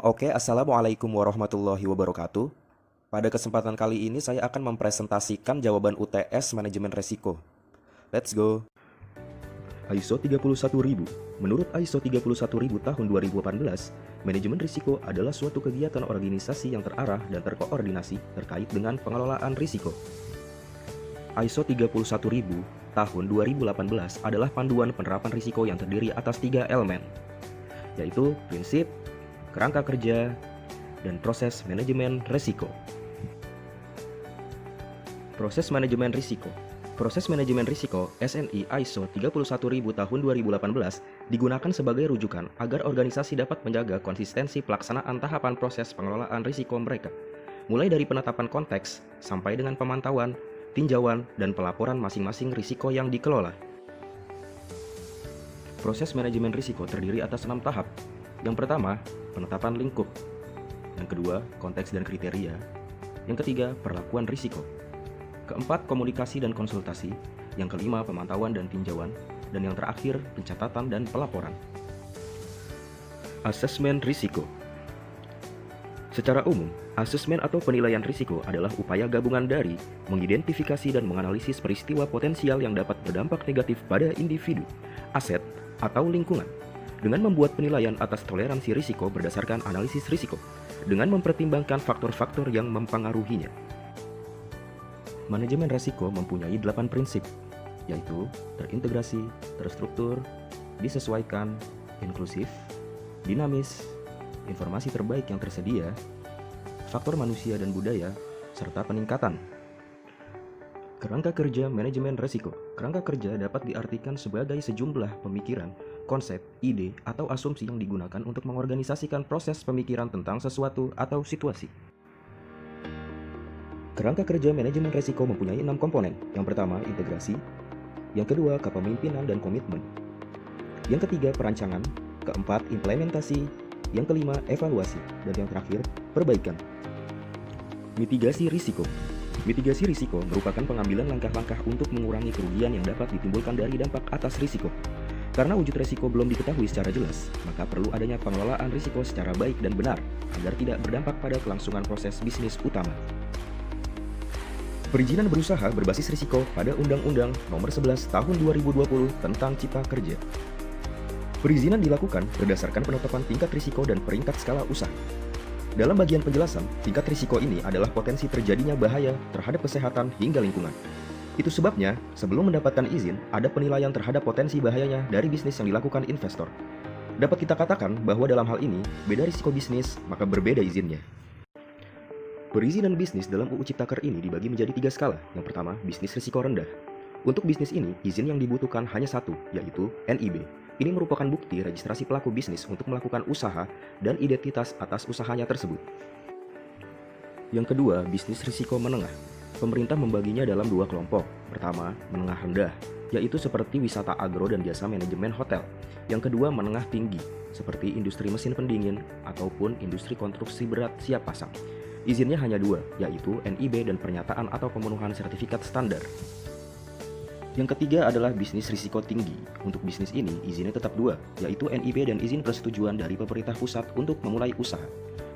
Assalamualaikum warahmatullahi wabarakatuh. Pada kesempatan kali ini saya akan mempresentasikan jawaban UTS manajemen resiko. Let's go. ISO 31000. Menurut ISO 31000 tahun 2018, manajemen risiko adalah suatu kegiatan organisasi yang terarah dan terkoordinasi terkait dengan pengelolaan risiko. ISO 31000 tahun 2018 adalah panduan penerapan risiko yang terdiri atas 3 elemen, yaitu prinsip, kerangka kerja, dan proses manajemen risiko. Proses manajemen risiko. Proses manajemen risiko SNI ISO 31000 tahun 2018 digunakan sebagai rujukan agar organisasi dapat menjaga konsistensi pelaksanaan tahapan proses pengelolaan risiko mereka, mulai dari penetapan konteks sampai dengan pemantauan, tinjauan, dan pelaporan masing-masing risiko yang dikelola. Proses manajemen risiko terdiri atas 6 tahap. Yang pertama, penetapan lingkup. Yang kedua, konteks dan kriteria. Yang ketiga, perlakuan risiko. Keempat, komunikasi dan konsultasi. Yang kelima, pemantauan dan tinjauan. Dan yang terakhir, pencatatan dan pelaporan. Asesmen risiko. Secara umum, asesmen atau penilaian risiko adalah upaya gabungan dari mengidentifikasi dan menganalisis peristiwa potensial yang dapat berdampak negatif pada individu, aset, atau lingkungan, dengan membuat penilaian atas toleransi risiko berdasarkan analisis risiko, dengan mempertimbangkan faktor-faktor yang mempengaruhinya. Manajemen risiko mempunyai 8 prinsip, yaitu terintegrasi, terstruktur, disesuaikan, inklusif, dinamis, informasi terbaik yang tersedia, faktor manusia dan budaya, serta peningkatan. Kerangka kerja manajemen risiko. Kerangka kerja dapat diartikan sebagai sejumlah pemikiran, konsep, ide, atau asumsi yang digunakan untuk mengorganisasikan proses pemikiran tentang sesuatu atau situasi. Kerangka kerja manajemen risiko mempunyai 6 komponen. Yang pertama, integrasi. Yang kedua, kepemimpinan dan komitmen. Yang ketiga, perancangan. Keempat, implementasi. Yang kelima, evaluasi. Dan yang terakhir, perbaikan. Mitigasi risiko. Mitigasi risiko merupakan pengambilan langkah-langkah untuk mengurangi kerugian yang dapat ditimbulkan dari dampak atas risiko. Karena wujud risiko belum diketahui secara jelas, maka perlu adanya pengelolaan risiko secara baik dan benar agar tidak berdampak pada kelangsungan proses bisnis utama. Perizinan berusaha berbasis risiko pada Undang-Undang Nomor 11 Tahun 2020 tentang Cipta Kerja. Perizinan dilakukan berdasarkan penetapan tingkat risiko dan peringkat skala usaha. Dalam bagian penjelasan, tingkat risiko ini adalah potensi terjadinya bahaya terhadap kesehatan hingga lingkungan. Itu sebabnya, sebelum mendapatkan izin, ada penilaian terhadap potensi bahayanya dari bisnis yang dilakukan investor. Dapat kita katakan bahwa dalam hal ini, beda risiko bisnis, maka berbeda izinnya. Perizinan bisnis dalam UU Ciptaker ini dibagi menjadi 3 skala. Yang pertama, bisnis risiko rendah. Untuk bisnis ini, izin yang dibutuhkan hanya satu, yaitu NIB. Ini merupakan bukti registrasi pelaku bisnis untuk melakukan usaha dan identitas atas usahanya tersebut. Yang kedua, bisnis risiko menengah. Pemerintah membaginya dalam 2 kelompok. Pertama, menengah rendah, yaitu seperti wisata agro dan jasa manajemen hotel. Yang kedua, menengah tinggi, seperti industri mesin pendingin ataupun industri konstruksi berat siap pasang. Izinnya hanya 2, yaitu NIB dan pernyataan atau pemenuhan sertifikat standar. Yang ketiga adalah bisnis risiko tinggi. Untuk bisnis ini, izinnya tetap 2, yaitu NIB dan izin persetujuan dari pemerintah pusat untuk memulai usaha.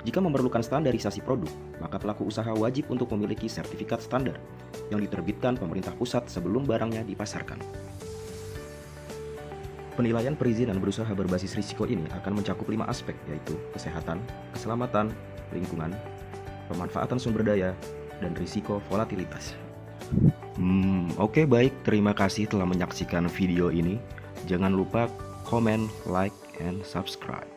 Jika memerlukan standarisasi produk, maka pelaku usaha wajib untuk memiliki sertifikat standar yang diterbitkan pemerintah pusat sebelum barangnya dipasarkan. Penilaian perizinan berusaha berbasis risiko ini akan mencakup 5 aspek, yaitu kesehatan, keselamatan, lingkungan, pemanfaatan sumber daya, dan risiko volatilitas. Oke, baik, terima kasih telah menyaksikan video ini. Jangan lupa komen, like, and subscribe.